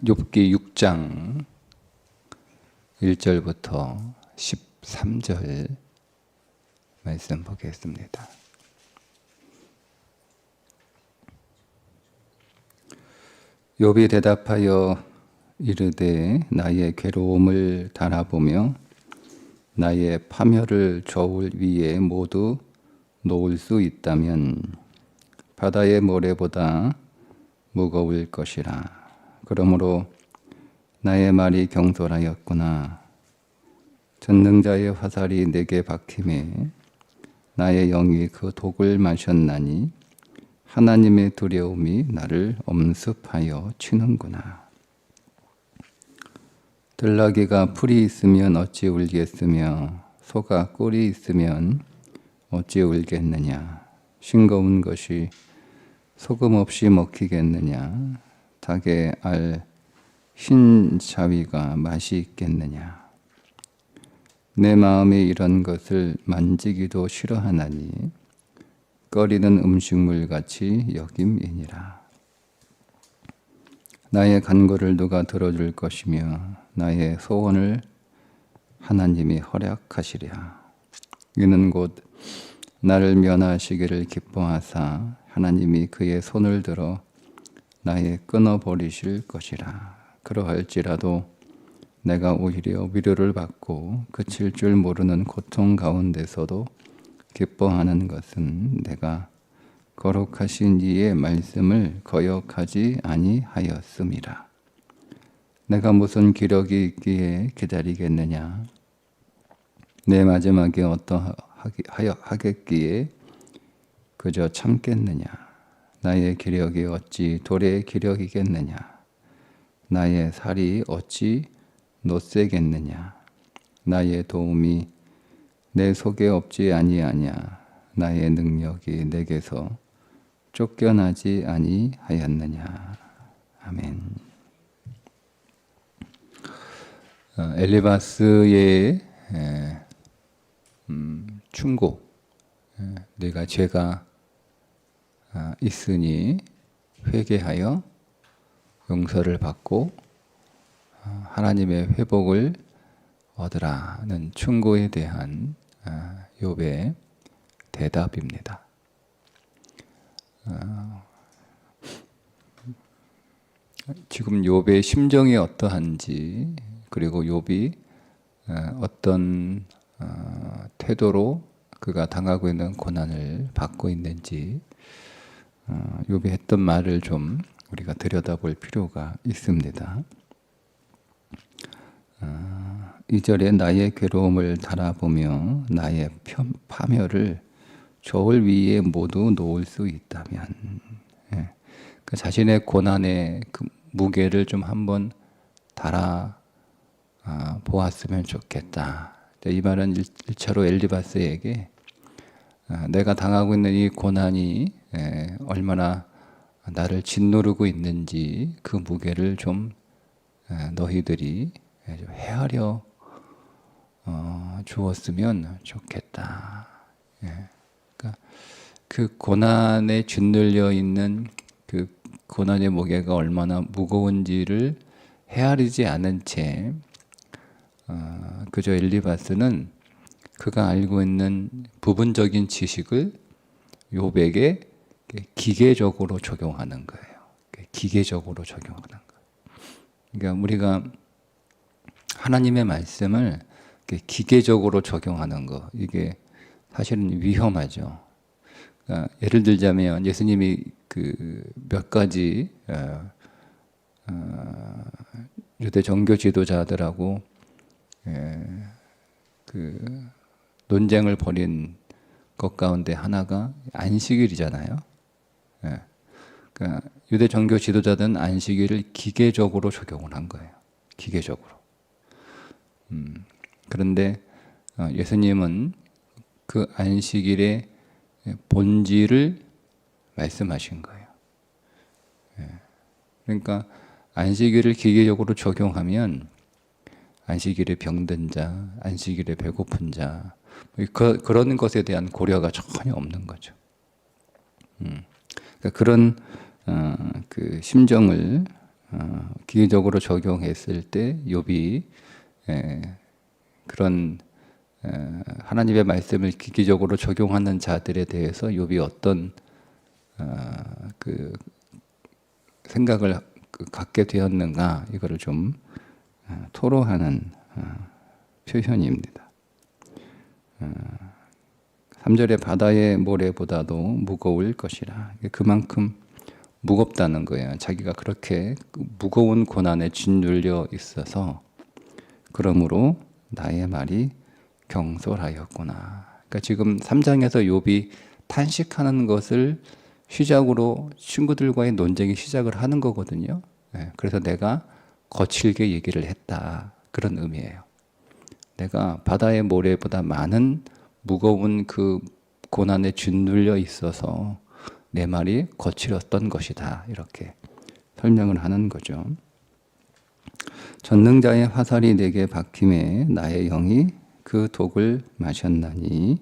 욥기 6장 1절부터 13절 말씀 보겠습니다. 욥이 대답하여 이르되 나의 괴로움을 달아보며 나의 파멸을 저울 위에 모두 놓을 수 있다면 바다의 모래보다 무거울 것이라. 그러므로 나의 말이 경솔하였구나. 전능자의 화살이 내게 박힘에 나의 영이 그 독을 마셨나니 하나님의 두려움이 나를 엄습하여 치는구나. 들나귀가 풀이 있으면 어찌 울겠으며 소가 꿀이 있으면 어찌 울겠느냐. 싱거운 것이 소금 없이 먹히겠느냐. 닭의 알 흰자위가 맛이 있겠느냐. 내 마음에 이런 것을 만지기도 싫어하나니 꺼리는 음식물같이 여김이니라. 나의 간구를 누가 들어줄 것이며 나의 소원을 하나님이 허락하시랴. 이는 곧 나를 면하시기를 기뻐하사 하나님이 그의 손을 들어 나의 끊어버리실 것이라. 그러할지라도 내가 오히려 위로를 받고 그칠 줄 모르는 고통 가운데서도 기뻐하는 것은 내가 거룩하신 이의 말씀을 거역하지 아니하였음이라. 내가 무슨 기력이 있기에 기다리겠느냐. 내 마지막에 어떠하겠기에 그저 참겠느냐. 나의 기력이 어찌 돌의 기력이겠느냐. 나의 살이 어찌 놋새겠느냐. 나의 도움이 내 속에 없지 아니하냐. 나의 능력이 내게서 쫓겨나지 아니하였느냐. 아멘. 엘리바스의 충고. 내가 죄가 있으니 회개하여 용서를 받고 하나님의 회복을 얻으라는 충고에 대한 욥의 대답입니다. 지금 욥의 심정이 어떠한지, 그리고 욥이 어떤 태도로 그가 당하고 있는 고난을 받고 있는지 욥이 했던 말을 좀 우리가 들여다볼 필요가 있습니다. 2절에 나의 괴로움을 달아보며 나의 파멸을 저울 위에 모두 놓을 수 있다면, 그 자신의 고난의 그 무게를 좀 한번 달아 보았으면 좋겠다. 이 말은 1차로 엘리바스에게 내가 당하고 있는 이 고난이 얼마나 나를 짓누르고 있는지 그 무게를 좀 너희들이 헤아려 주었으면 좋겠다. 그러니까 그 고난에 짓눌려 있는 그 고난의 무게가 얼마나 무거운지를 헤아리지 않은 채 그저 엘리바스는 그가 알고 있는 부분적인 지식을 욥에게 기계적으로 적용하는 거예요. 기계적으로 적용하는 거예요. 그러니까 우리가 하나님의 말씀을 기계적으로 적용하는 거, 이게 사실은 위험하죠. 그러니까 예를 들자면 예수님이 그 몇 가지 유대 종교 지도자들하고 그 논쟁을 벌인 것 가운데 하나가 안식일이잖아요. 그러니까 유대 종교 지도자들은 안식일을 기계적으로 적용을 한 거예요. 기계적으로. 그런데 예수님은 그 안식일의 본질을 말씀하신 거예요. 그러니까 안식일을 기계적으로 적용하면 안식일에 병든 자, 안식일에 배고픈 자, 그런 것에 대한 고려가 전혀 없는 거죠. 그러니까 그런 그 심정을 기계적으로 적용했을 때 욥이 그런 하나님의 말씀을 기계적으로 적용하는 자들에 대해서 욥이 어떤 그 생각을 갖게 되었는가, 이거를 좀 토로하는 표현입니다. 3절에 바다의 모래보다도 무거울 것이라. 그만큼 무겁다는 거예요. 자기가 그렇게 무거운 고난에 짓눌려 있어서 그러므로 나의 말이 경솔하였구나. 그러니까 지금 3장에서 욥이 탄식하는 것을 시작으로 친구들과의 논쟁이 시작을 하는 거거든요. 그래서 내가 거칠게 얘기를 했다, 그런 의미예요. 내가 바다의 모래보다 많은 무거운 그 고난에 짓눌려 있어서 내 말이 거칠었던 것이다, 이렇게 설명을 하는 거죠. 전능자의 화살이 내게 박힘에 나의 영이 그 독을 마셨나니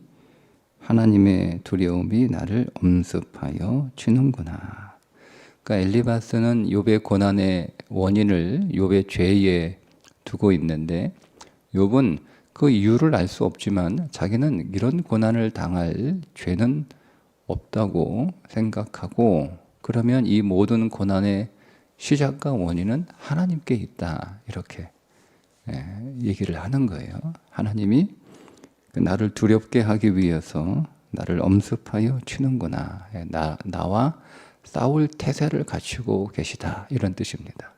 하나님의 두려움이 나를 엄습하여 치는구나. 그러니까 엘리바스는 욥의 고난의 원인을 욥의 죄에 두고 있는데, 욥은 그 이유를 알 수 없지만 자기는 이런 고난을 당할 죄는 없다고 생각하고, 그러면 이 모든 고난의 시작과 원인은 하나님께 있다, 이렇게 얘기를 하는 거예요. 하나님이 나를 두렵게 하기 위해서 나를 엄습하여 치는구나. 나와 싸울 태세를 갖추고 계시다, 이런 뜻입니다.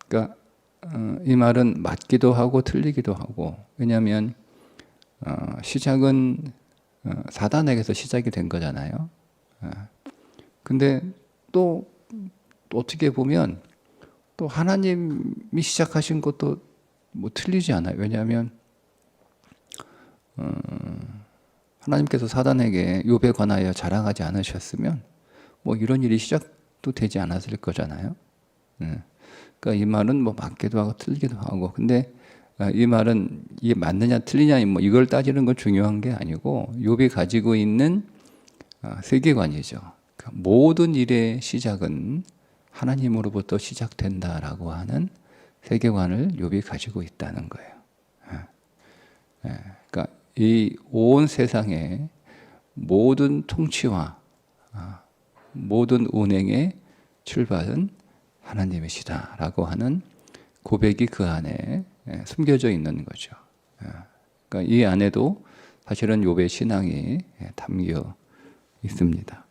그러니까 이 말은 맞기도 하고 틀리기도 하고, 왜냐하면 시작은 사단에게서 시작이 된 거잖아요. 근데 또 어떻게 보면 또 하나님이 시작하신 것도 뭐 틀리지 않아요. 왜냐하면 하나님께서 사단에게 욥에 관하여 자랑하지 않으셨으면 뭐 이런 일이 시작도 되지 않았을 거잖아요. 그러니까 이 말은 뭐 맞기도 하고 틀리기도 하고, 근데 이 말은 이게 맞느냐 틀리냐 뭐 이걸 따지는 건 중요한 게 아니고, 욥이 가지고 있는 세계관이죠. 그러니까 모든 일의 시작은 하나님으로부터 시작된다라고 하는 세계관을 욥이 가지고 있다는 거예요. 그러니까 이 온 세상의 모든 통치와 모든 운행의 출발은 하나님이시다라고 하는 고백이 그 안에 숨겨져 있는 거죠. 그러니까 이 안에도 사실은 욥의 신앙이 담겨 있습니다.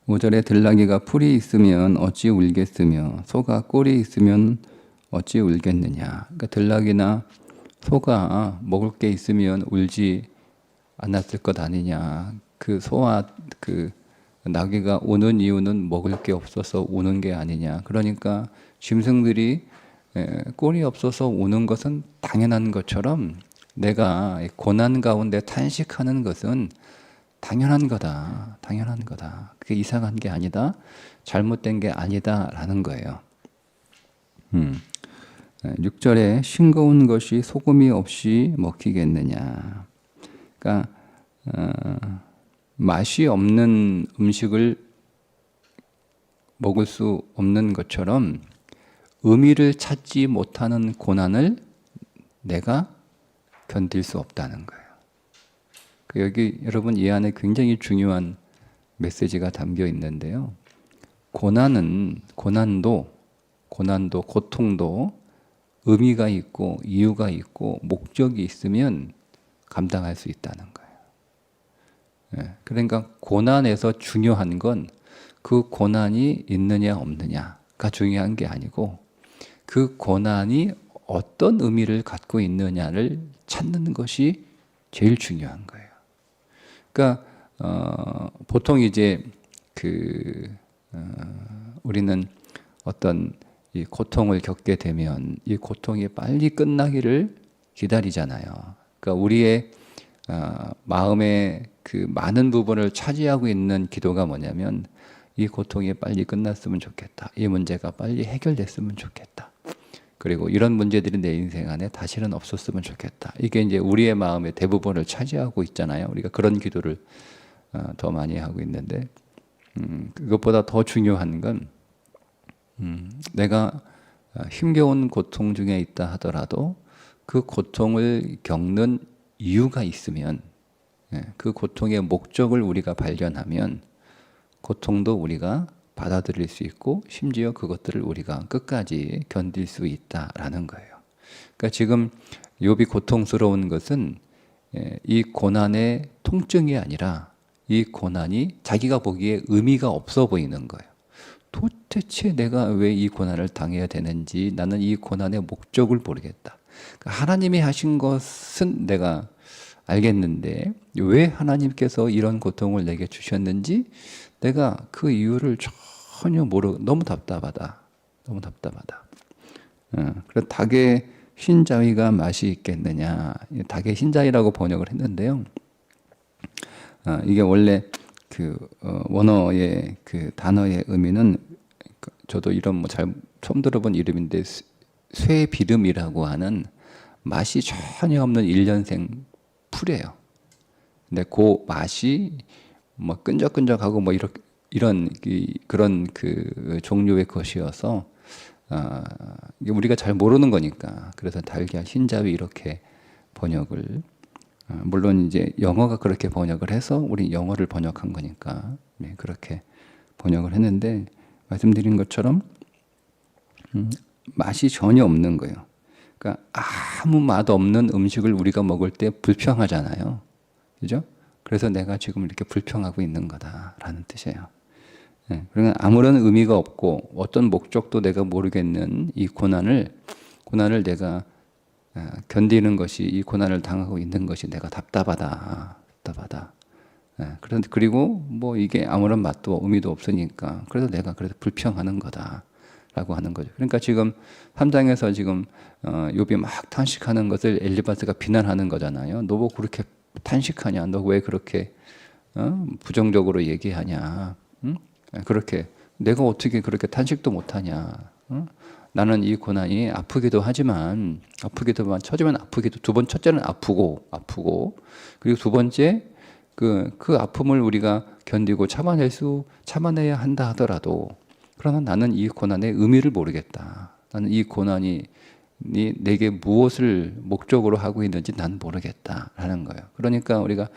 5절에 들나귀가 풀이 있으면 어찌 울겠으며 소가 꼴이 있으면 어찌 울겠느냐. 그러니까 들나귀나 소가 먹을 게 있으면 울지 않았을 것 아니냐. 그 소와 그 나귀가 우는 이유는 먹을 게 없어서 우는 게 아니냐. 그러니까 짐승들이 꼴이 없어서 우는 것은 당연한 것처럼 내가 고난 가운데 탄식하는 것은 당연한 거다. 당연한 거다. 그게 이상한 게 아니다. 잘못된 게 아니다라는 거예요. 6절에 싱거운 것이 소금이 없이 먹히겠느냐. 그러니까 맛이 없는 음식을 먹을 수 없는 것처럼 의미를 찾지 못하는 고난을 내가 견딜 수 없다는 거예요. 여기 여러분 이 안에 굉장히 중요한 메시지가 담겨 있는데요. 고난도, 고통도 의미가 있고 이유가 있고 목적이 있으면 감당할 수 있다는 거예요. 그러니까 고난에서 중요한 건 그 고난이 있느냐 없느냐가 중요한 게 아니고 그 고난이 어떤 의미를 갖고 있느냐를 찾는 것이 제일 중요한 거예요. 그러니까 보통 이제 우리는 어떤 이 고통을 겪게 되면 이 고통이 빨리 끝나기를 기다리잖아요. 그러니까 우리의 마음의 그 많은 부분을 차지하고 있는 기도가 뭐냐면 이 고통이 빨리 끝났으면 좋겠다. 이 문제가 빨리 해결됐으면 좋겠다. 그리고 이런 문제들이 내 인생 안에 다시는 없었으면 좋겠다. 이게 이제 우리의 마음의 대부분을 차지하고 있잖아요. 우리가 그런 기도를 더 많이 하고 있는데, 그것보다 더 중요한 건 내가 힘겨운 고통 중에 있다 하더라도 그 고통을 겪는 이유가 있으면 그 고통의 목적을 우리가 발견하면 고통도 우리가 받아들일 수 있고 심지어 그것들을 우리가 끝까지 견딜 수 있다라는 거예요. 그러니까 지금 욥이 고통스러운 것은 이 고난의 통증이 아니라 이 고난이 자기가 보기에 의미가 없어 보이는 거예요. 도대체 내가 왜 이 고난을 당해야 되는지 나는 이 고난의 목적을 모르겠다. 그러니까 하나님이 하신 것은 내가 알겠는데 왜 하나님께서 이런 고통을 내게 주셨는지 내가 그 이유를 전혀 모르고 너무 답답하다. 너무 답답하다. 그래서 닭의 흰자위가 맛이 있겠느냐. 닭의 흰자위라고 번역을 했는데요. 이게 원래 그 원어의 그 단어의 의미는 저도 이런 뭐 잘 처음 들어본 이름인데 쇠비름이라고 하는 맛이 전혀 없는 일년생 풀이에요. 근데 그 맛이 뭐 끈적끈적하고 뭐 이런 그런 그 종류의 것이어서 이게 우리가 잘 모르는 거니까 그래서 달걀 흰자위 이렇게 번역을 물론 이제 영어가 그렇게 번역을 해서 우리 영어를 번역한 거니까 그렇게 번역을 했는데 말씀드린 것처럼 맛이 전혀 없는 거예요. 그러니까 아무 맛 없는 음식을 우리가 먹을 때 불평하잖아요. 그죠? 그래서 내가 지금 이렇게 불평하고 있는 거다라는 뜻이에요. 그러니까 아무런 의미가 없고 어떤 목적도 내가 모르겠는 이 고난을 내가 견디는 것이 이 고난을 당하고 있는 것이 내가 답답하다. 그런데 그리고 뭐 이게 아무런 맛도 의미도 없으니까 그래서 내가 그래서 불평하는 거다라고 하는 거죠. 그러니까 지금 3장에서 지금 욥이 막 탄식하는 것을 엘리바스가 비난하는 거잖아요. 너 뭐 그렇게 탄식하냐? 너 왜 그렇게 부정적으로 얘기하냐? 그렇게 내가 어떻게 그렇게 탄식도 못하냐? 나는 이 고난이 아프기도 하지만 처지면 아프기도 첫째는 아프고 그리고 두 번째 그 아픔을 우리가 견디고 참아내야 한다 하더라도 그러나 나는 이 고난의 의미를 모르겠다. 나는 이 고난이 내게 무엇을 목적으로 하고 있는지 난 모르겠다라는 거예요. 그러니까 우리가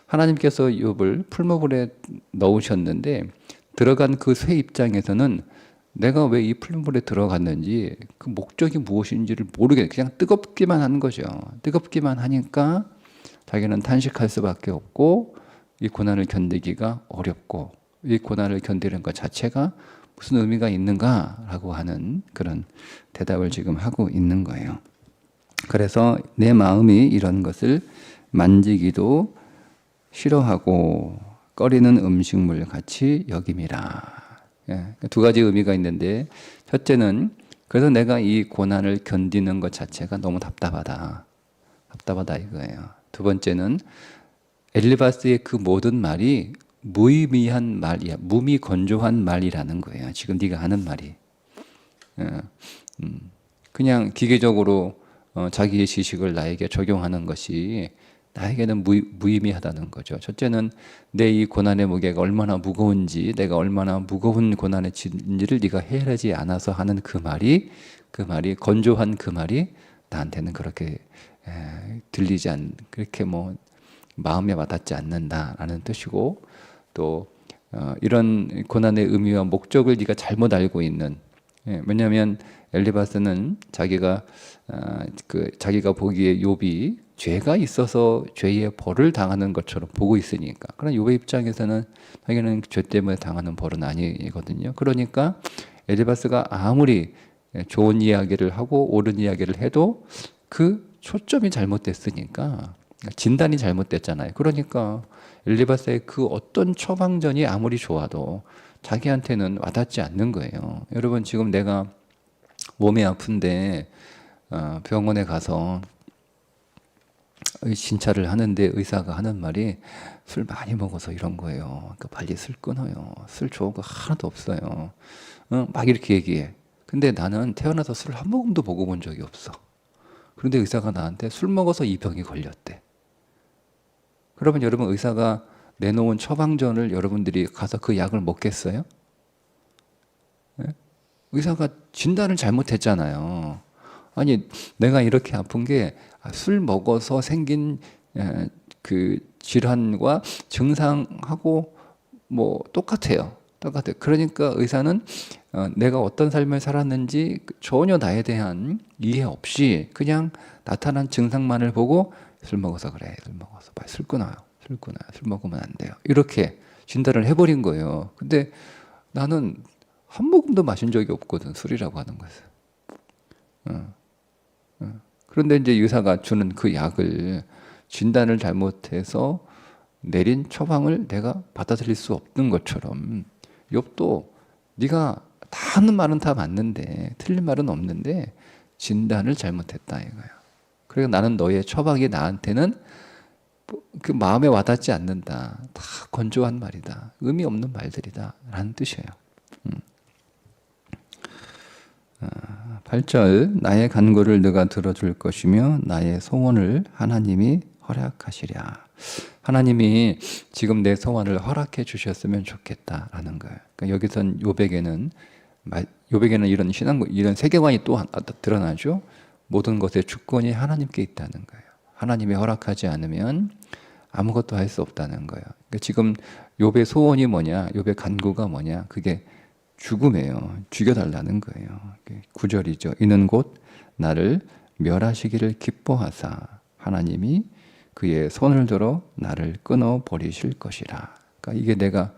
하나님께서 욥을 풀무불에 넣으셨는데 들어간 그 새 입장에서는 내가 왜 이 풀무불에 들어갔는지 그 목적이 무엇인지를 모르겠어요. 그냥 뜨겁기만 하는 거죠. 뜨겁기만 하니까 자기는 탄식할 수밖에 없고 이 고난을 견디기가 어렵고 이 고난을 견디는 것 자체가 무슨 의미가 있는가라고 하는 그런 대답을 지금 하고 있는 거예요. 그래서 내 마음이 이런 것을 만지기도 싫어하고 꺼리는 음식물 같이 여김이라. 두 가지 의미가 있는데 첫째는 그래서 내가 이 고난을 견디는 것 자체가 너무 답답하다 이거예요. 두 번째는 엘리바스의 그 모든 말이 무의미한 말이야. 무미건조한 말이라는 거예요. 지금 네가 하는 말이. 그냥 기계적으로 자기의 지식을 나에게 적용하는 것이 나에게는 무의미하다는 거죠. 첫째는 내 이 고난의 무게가 얼마나 무거운지 내가 얼마나 무거운 고난의 진지를 네가 헤아리지 않아서 하는 그 말이 건조한 그 말이 나한테는 그렇게 그렇게 뭐 마음에 와닿지 않는다라는 뜻이고 또 이런 고난의 의미와 목적을 네가 잘못 알고 있는 왜냐하면 엘리바스는 자기가 보기에 욥이 죄가 있어서 죄의 벌을 당하는 것처럼 보고 있으니까 그러나 욥의 입장에서는 자기는 죄 때문에 당하는 벌은 아니거든요. 그러니까 엘리바스가 아무리 좋은 이야기를 하고 옳은 이야기를 해도 그 초점이 잘못됐으니까 진단이 잘못됐잖아요. 그러니까 엘리바스의 그 어떤 처방전이 아무리 좋아도 자기한테는 와닿지 않는 거예요. 여러분 지금 내가 몸이 아픈데 병원에 가서 진찰을 하는데 의사가 하는 말이 술 많이 먹어서 이런 거예요. 그러니까 빨리 술 끊어요. 술 좋은 거 하나도 없어요. 막 이렇게 얘기해. 근데 나는 태어나서 술 한 모금도 먹어본 적이 없어. 그런데 의사가 나한테 술 먹어서 이 병이 걸렸대. 그러면 여러분 의사가 내놓은 처방전을 여러분들이 가서 그 약을 먹겠어요? 예? 의사가 진단을 잘못했잖아요. 아니, 내가 이렇게 아픈 게 술 먹어서 생긴 그 질환과 증상하고 뭐 똑같아요. 똑같아요. 그러니까 의사는 내가 어떤 삶을 살았는지 전혀 나에 대한 이해 없이 그냥 나타난 증상만을 보고 술 먹어서 그래, 술 먹어서 빨리 술 끊어요, 술 끊어요, 술 먹으면 안 돼요. 이렇게 진단을 해버린 거예요. 근데 나는 한 모금도 마신 적이 없거든, 술이라고 하는 것을. 그런데 이제 의사가 주는 그 약을 진단을 잘못해서 내린 처방을 내가 받아들일 수 없는 것처럼 욥도 네가 다 하는 말은 다 맞는데 틀린 말은 없는데 진단을 잘못했다 이거야. 그래서 나는 너의 처방이 나한테는 그 마음에 와닿지 않는다. 다 건조한 말이다. 의미 없는 말들이다 라는 뜻이에요. 8절 나의 간구를 네가 들어줄 것이며 나의 소원을 하나님이 허락하시랴. 하나님이 지금 내 소원을 허락해 주셨으면 좋겠다라는 거예요. 그러니까 여기선 욥에게는 이런 신앙, 이런 세계관이 또 드러나죠. 모든 것의 주권이 하나님께 있다는 거예요. 하나님이 허락하지 않으면 아무것도 할 수 없다는 거예요. 그러니까 지금 욥의 소원이 뭐냐, 욥의 간구가 뭐냐, 그게 죽음이에요. 죽여달라는 거예요. 9절이죠. 이는 곧 나를 멸하시기를 기뻐하사 하나님이 그의 손을 들어 나를 끊어버리실 것이라. 그러니까 이게 내가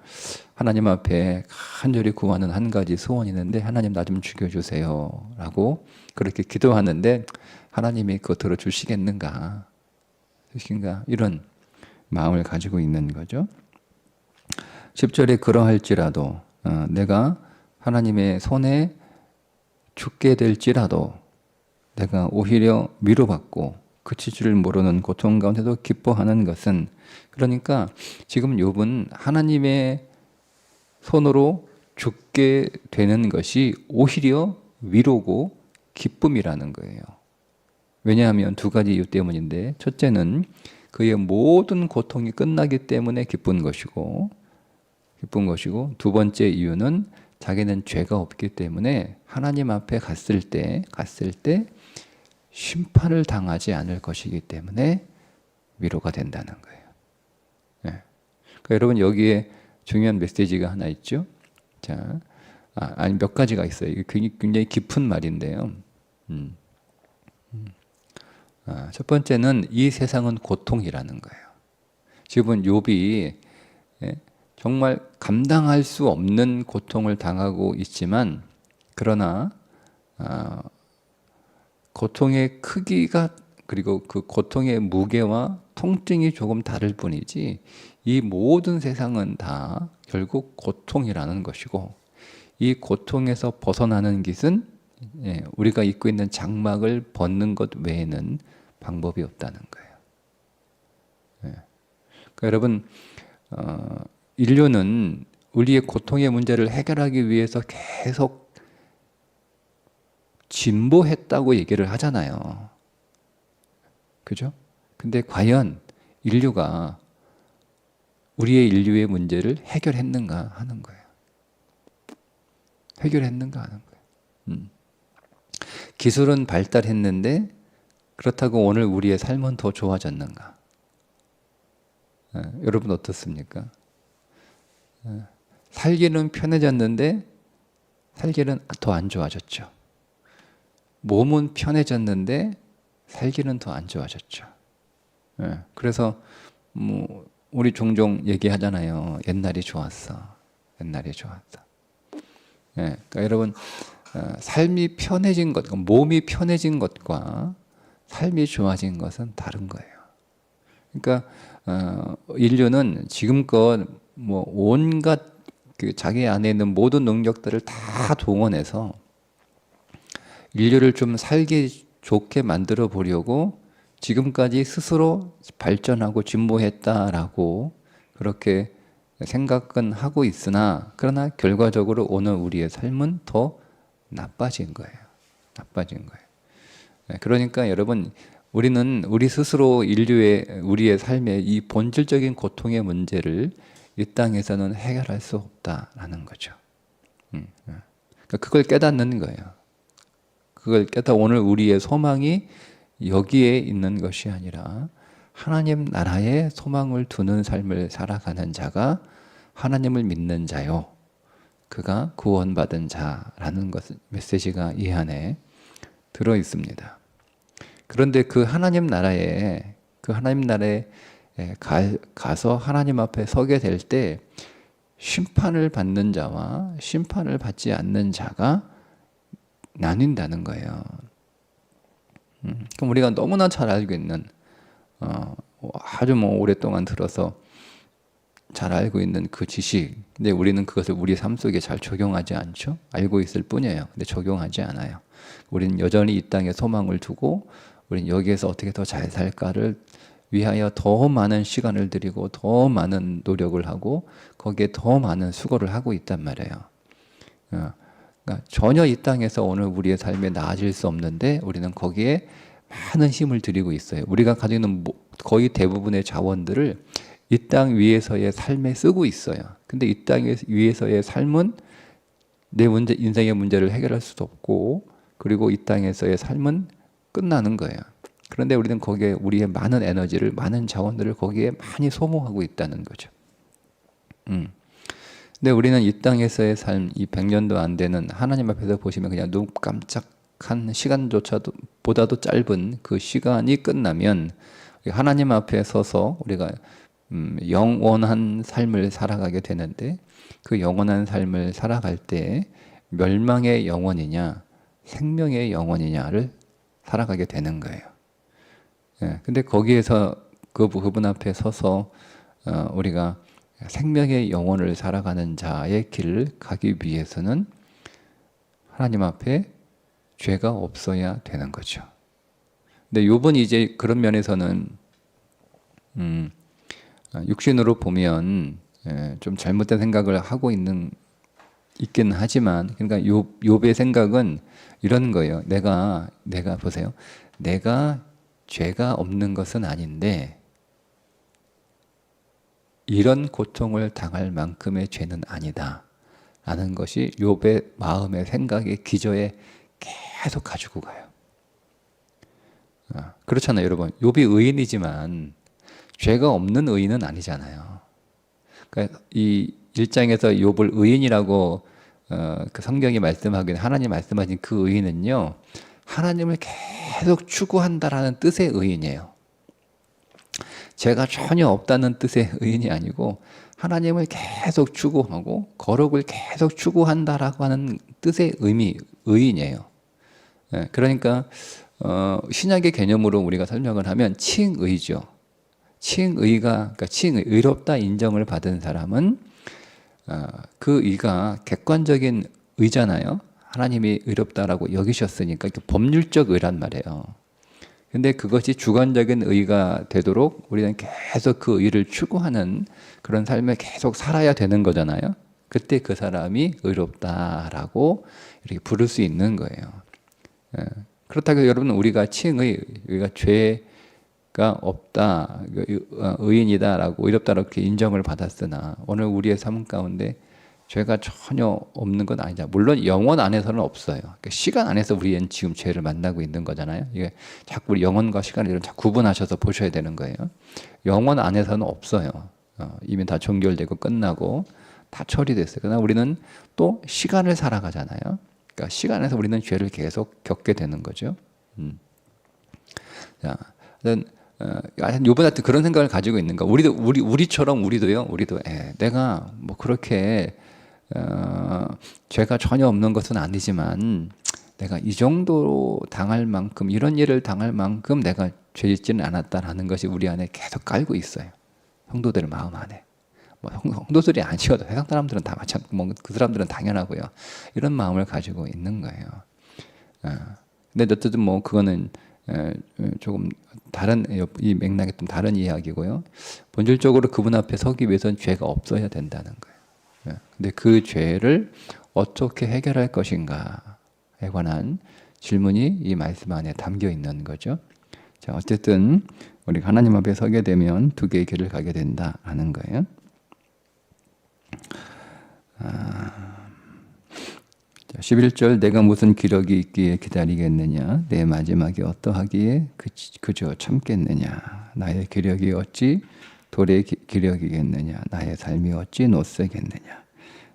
하나님 앞에 간절히 구하는 한 가지 소원이 있는데 하나님 나 좀 죽여주세요 라고 그렇게 기도하는데 하나님이 그거 들어주시겠는가 이런 마음을 가지고 있는 거죠. 10절에 그러할지라도 내가 하나님의 손에 죽게 될지라도 내가 오히려 위로받고 그칠 줄 모르는 고통 가운데도 기뻐하는 것은, 그러니까 지금 욥은 하나님의 손으로 죽게 되는 것이 오히려 위로고 기쁨이라는 거예요. 왜냐하면 두 가지 이유 때문인데, 첫째는 그의 모든 고통이 끝나기 때문에 기쁜 것이고, 두 번째 이유는 자기는 죄가 없기 때문에 하나님 앞에 갔을 때 심판을 당하지 않을 것이기 때문에 위로가 된다는 거예요. 네. 그러니까 여러분 여기에 중요한 메시지가 하나 있죠. 자, 아니 몇 가지가 있어요. 이게 굉장히 깊은 말인데요. 첫 번째는 이 세상은 고통이라는 거예요. 지금 욥이 정말 감당할 수 없는 고통을 당하고 있지만, 그러나 고통의 크기가 그리고 그 고통의 무게와 통증이 조금 다를 뿐이지 이 모든 세상은 다 결국 고통이라는 것이고, 이 고통에서 벗어나는 길은 우리가 입고 있는 장막을 벗는 것 외에는 방법이 없다는 거예요. 그러니까 여러분 인류는 우리의 고통의 문제를 해결하기 위해서 계속 진보했다고 얘기를 하잖아요. 그죠? 근데 과연 인류가 우리의 인류의 문제를 해결했는가 하는 거예요. 해결했는가 하는 거예요. 기술은 발달했는데 그렇다고 오늘 우리의 삶은 더 좋아졌는가? 여러분 어떻습니까? 살기는 편해졌는데 살기는 더 안 좋아졌죠. 몸은 편해졌는데 살기는 더 안 좋아졌죠. 그래서 뭐 우리 종종 얘기하잖아요. 옛날이 좋았어. 옛날이 좋았어. 그러니까 여러분 삶이 편해진 것, 몸이 편해진 것과 삶이 좋아진 것은 다른 거예요. 그러니까 인류는 지금껏 뭐 온갖 그 자기 안에 있는 모든 능력들을 다 동원해서 인류를 좀 살기 좋게 만들어 보려고 지금까지 스스로 발전하고 진보했다라고 그렇게 생각은 하고 있으나, 그러나 결과적으로 오늘 우리의 삶은 더 나빠진 거예요. 그러니까 여러분 우리 스스로 우리의 삶의 이 본질적인 고통의 문제를 이 땅에서는 해결할 수 없다라는 거죠. 그러니까 그걸 깨닫는 거예요. 그걸 깨닫 오늘 우리의 소망이 여기에 있는 것이 아니라 하나님 나라에 소망을 두는 삶을 살아가는 자가 하나님을 믿는 자요. 그가 구원받은 자라는 메시지가 이 안에 들어 있습니다. 그런데 그 하나님 나라에 가서 하나님 앞에 서게 될 때 심판을 받는 자와 심판을 받지 않는 자가 나뉜다는 거예요. 그럼 우리가 너무나 잘 알고 있는 아주 오랫동안 들어서 잘 알고 있는 그 지식, 근데 우리는 그것을 우리 삶 속에 잘 적용하지 않죠. 알고 있을 뿐이에요. 근데 적용하지 않아요. 우리는 여전히 이 땅에 소망을 두고 우리는 여기에서 어떻게 더 잘 살까를 위하여 더 많은 시간을 들이고 더 많은 노력을 하고 거기에 더 많은 수고를 하고 있단 말이에요. 그러니까 전혀 이 땅에서 오늘 우리의 삶에 나아질 수 없는데 우리는 거기에 많은 힘을 들이고 있어요. 우리가 가지고 있는 거의 대부분의 자원들을 이 땅 위에서의 삶에 쓰고 있어요. 근데 이 땅 위에서의 삶은 내 인생의 문제를 해결할 수도 없고, 그리고 이 땅에서의 삶은 끝나는 거예요. 그런데 우리는 거기에 우리의 많은 에너지를, 많은 자원들을 거기에 많이 소모하고 있다는 거죠. 근데 우리는 이 땅에서의 삶, 이 100년도 안 되는 하나님 앞에서 보시면 그냥 눈 깜짝한 시간조차도 보다도 짧은 그 시간이 끝나면 하나님 앞에 서서 우리가 영원한 삶을 살아가게 되는데, 그 영원한 삶을 살아갈 때 멸망의 영혼이냐 생명의 영혼이냐를 살아가게 되는 거예요. 근데 거기에서 그분 앞에 서서 우리가 생명의 영혼을 살아가는 자의 길을 가기 위해서는 하나님 앞에 죄가 없어야 되는 거죠. 근데 욥은 이제 그런 면에서는 육신으로 보면 좀 잘못된 생각을 하고 있긴 하지만, 그러니까 욥의 생각은 이런 거예요. 내가 보세요. 내가 죄가 없는 것은 아닌데 이런 고통을 당할 만큼의 죄는 아니다 라는 것이 욥의 마음의 생각의 기저에 계속 가지고 가요. 그렇잖아요, 여러분. 욥이 의인이지만 죄가 없는 의인은 아니잖아요. 그러니까 이 1장에서 욥을 의인이라고 그 성경이 말씀하긴, 하나님 말씀하신 그 의인은요, 하나님을 계속 추구한다라는 뜻의 의인이에요. 죄가 전혀 없다는 뜻의 의인이 아니고 하나님을 계속 추구하고 거룩을 계속 추구한다라고 하는 뜻의 의인이에요. 그러니까 신약의 개념으로 우리가 설명을 하면 칭의죠. 그러니까 의롭다 인정을 받은 사람은 그 의가 객관적인 의잖아요. 하나님이 의롭다라고 여기셨으니까 법률적 의란 말이에요. 근데 그것이 주관적인 의가 되도록 우리는 계속 그 의를 추구하는 그런 삶을 계속 살아야 되는 거잖아요. 그때 그 사람이 의롭다라고 이렇게 부를 수 있는 거예요. 그렇다고 해서 여러분, 우리가 우리가 죄가 없다, 의인이다라고, 의롭다라고 이렇게 인정을 받았으나 오늘 우리의 삶 가운데 죄가 전혀 없는 건 아니죠. 물론 영혼 안에서는 없어요. 그러니까 시간 안에서 우리는 지금 죄를 만나고 있는 거잖아요. 이게 자꾸 우리 영혼과 시간을 자꾸 구분하셔서 보셔야 되는 거예요. 영혼 안에서는 없어요. 이미 다 종결되고 끝나고 다 처리됐어요. 그러나 우리는 또 시간을 살아가잖아요. 그러니까 시간에서 우리는 죄를 계속 겪게 되는 거죠. 자, 요번 같은 그런 생각을 가지고 있는 거. 우리도요. 내가 뭐 그렇게 죄가 전혀 없는 것은 아니지만 내가 이 정도 당할 만큼, 이런 일을 당할 만큼 내가 죄 짓지는 않았다라는 것이 우리 안에 계속 깔고 있어요. 성도들 마음 안에. 뭐 성도들이 아니어도 세상 사람들은 다 그 사람들은 당연하고요. 이런 마음을 가지고 있는 거예요. 근데 어쨌든 뭐 그거는 조금 다른, 이 맥락이 좀 다른 이야기고요. 본질적으로 그분 앞에 서기 위해서는 죄가 없어야 된다는 거예요. 근데 그 죄를 어떻게 해결할 것인가에 관한 질문이 이 말씀 안에 담겨 있는 거죠. 자, 어쨌든 우리가 하나님 앞에 서게 되면 두 개의 길을 가게 된다라는 거예요. 11절 내가 무슨 기력이 있기에 기다리겠느냐 내 마지막이 어떠하기에 그저 참겠느냐 나의 기력이 어찌 돌의 기력이겠느냐 나의 삶이 어찌 노쇠겠느냐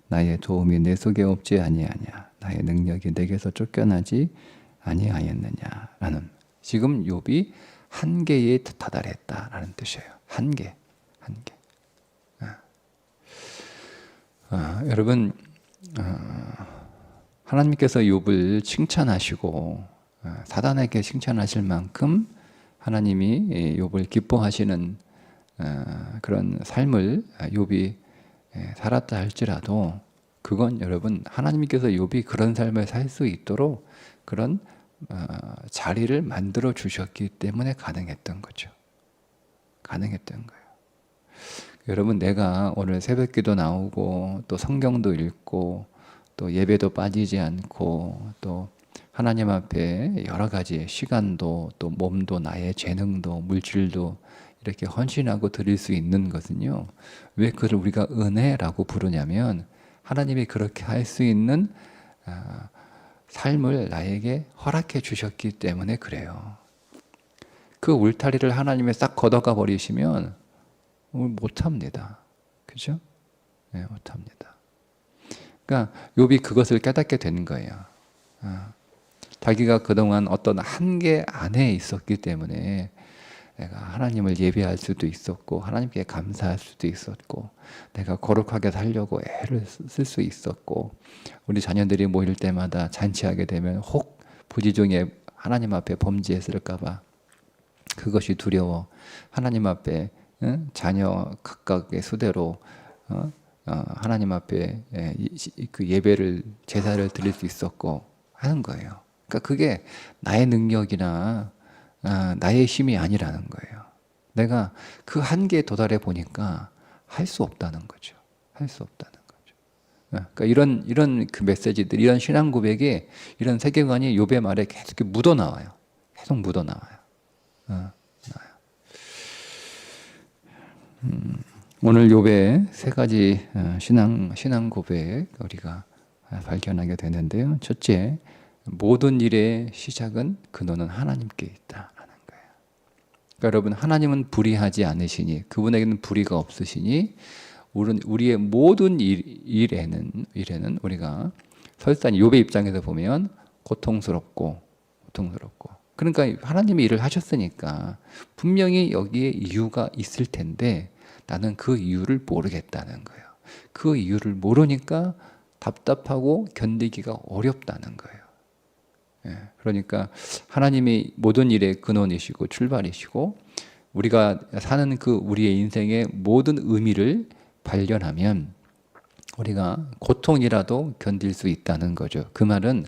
나의 도움이 내 속에 없지 아니하냐 나의 능력이 내게서 쫓겨나지 아니하였느냐 라는 지금 욥이 한계에 다다랐다라는 뜻이에요. 한계. 여러분 하나님께서 욥을 칭찬하시고 사단에게 칭찬하실 만큼 하나님이 욥을 기뻐하시는 그런 삶을 욥이 살았다 할지라도 그건 여러분 하나님께서 욥이 그런 삶을 살 수 있도록 그런 자리를 만들어 주셨기 때문에 가능했던 거죠. 가능했던 거예요. 여러분 내가 오늘 새벽기도 나오고 또 성경도 읽고 또 예배도 빠지지 않고 또 하나님 앞에 여러 가지 시간도 또 몸도 나의 재능도 물질도 이렇게 헌신하고 드릴 수 있는 것은요. 왜 그걸 우리가 은혜라고 부르냐면 하나님이 그렇게 할 수 있는 삶을 나에게 허락해 주셨기 때문에 그래요. 그 울타리를 하나님이 싹 걷어가 버리시면 못합니다. 그죠? 네, 못합니다. 그러니까 욥이 그것을 깨닫게 된 거예요. 자기가 그동안 어떤 한계 안에 있었기 때문에 내가 하나님을 예배할 수도 있었고 하나님께 감사할 수도 있었고 내가 거룩하게 살려고 애를 쓸 수 있었고 우리 자녀들이 모일 때마다 잔치하게 되면 혹 부지 중에 하나님 앞에 범죄했을까 봐 그것이 두려워 하나님 앞에 자녀 각각의 수대로 하나님 앞에 그 예배를 제사를 드릴 수 있었고 하는 거예요. 그러니까 그게 나의 능력이나 나의 힘이 아니라는 거예요. 내가 그 한계에 도달해 보니까 할 수 없다는 거죠. 할 수 없다는 거죠. 그러니까 이런 그 메시지들, 이런 신앙 고백에 이런 세계관이 욥의 말에 계속 묻어 나와요. 계속 묻어 나와요. 오늘 욥의 세 가지 신앙 고백 우리가 발견하게 되는데요. 첫째, 모든 일의 시작은 근원은 하나님께 있다라는 거예요. 그러니까 여러분 하나님은 불의하지 않으시니 그분에게는 불의가 없으시니 우리의 모든 일에는 우리가 설사 욥의 입장에서 보면 고통스럽고 그러니까 하나님이 일을 하셨으니까 분명히 여기에 이유가 있을 텐데 나는 그 이유를 모르겠다는 거예요. 그 이유를 모르니까 답답하고 견디기가 어렵다는 거예요. 그러니까 하나님이 모든 일의 근원이시고 출발이시고 우리가 사는 그 우리의 인생의 모든 의미를 발견하면 우리가 고통이라도 견딜 수 있다는 거죠. 그 말은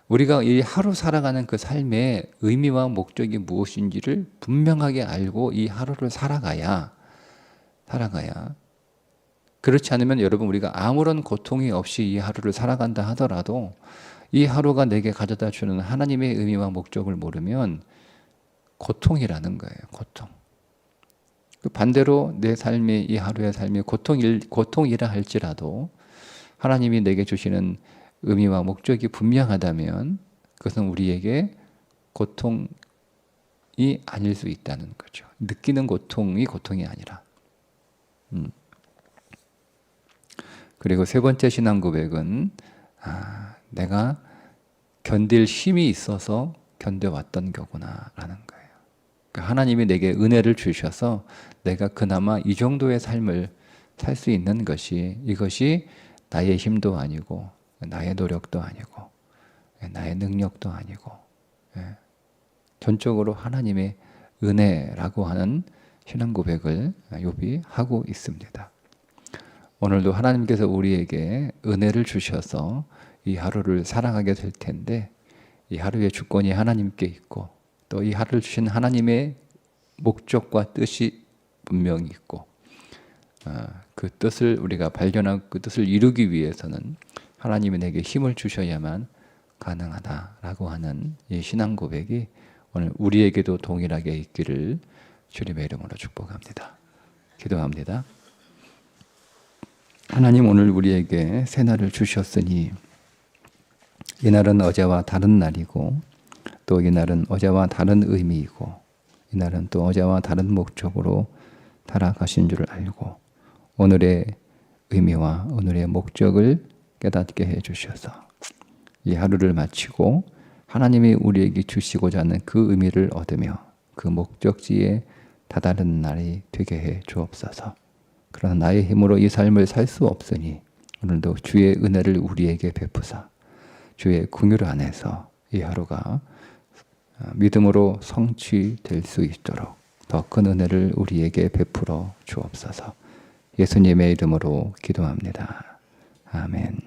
우리가 이 하루 살아가는 그 삶의 의미와 목적이 무엇인지를 분명하게 알고 이 하루를 살아가야 그렇지 않으면 여러분 우리가 아무런 고통이 없이 이 하루를 살아간다 하더라도 이 하루가 내게 가져다 주는 하나님의 의미와 목적을 모르면 고통이라는 거예요. 고통. 반대로 내 삶이 이 하루의 삶이 고통이라 할지라도 하나님이 내게 주시는 의미와 목적이 분명하다면 그것은 우리에게 고통이 아닐 수 있다는 거죠. 느끼는 고통이 아니라. 그리고 세 번째 신앙 고백은 내가 견딜 힘이 있어서 견뎌왔던 거구나라는 거예요. 그러니까 하나님이 내게 은혜를 주셔서 내가 그나마 이 정도의 삶을 살 수 있는 이것이 나의 힘도 아니고 나의 노력도 아니고 나의 능력도 아니고 전적으로 하나님의 은혜라고 하는 신앙 고백을 욥이 하고 있습니다. 오늘도 하나님께서 우리에게 은혜를 주셔서 이 하루를 살아가게 될 텐데 이 하루의 주권이 하나님께 있고 또 이 하루를 주신 하나님의 목적과 뜻이 분명히 있고 그 뜻을 우리가 발견하고 그 뜻을 이루기 위해서는 하나님이 내게 힘을 주셔야만 가능하다라고 하는 이 신앙 고백이 오늘 우리에게도 동일하게 있기를 주님의 이름으로 축복합니다. 기도합니다. 하나님, 오늘 우리에게 새날을 주셨으니 이날은 어제와 다른 날이고 또 이날은 어제와 다른 의미이고 이날은 또 어제와 다른 목적으로 살아가신 줄 알고 오늘의 의미와 오늘의 목적을 깨닫게 해주셔서 이 하루를 마치고 하나님이 우리에게 주시고자 하는 그 의미를 얻으며 그 목적지에 다다른 날이 되게 해 주옵소서. 그러나 나의 힘으로 이 삶을 살 수 없으니 오늘도 주의 은혜를 우리에게 베푸사 주의 긍휼 안에서 이 하루가 믿음으로 성취될 수 있도록 더 큰 은혜를 우리에게 베풀어 주옵소서. 예수님의 이름으로 기도합니다. 아멘.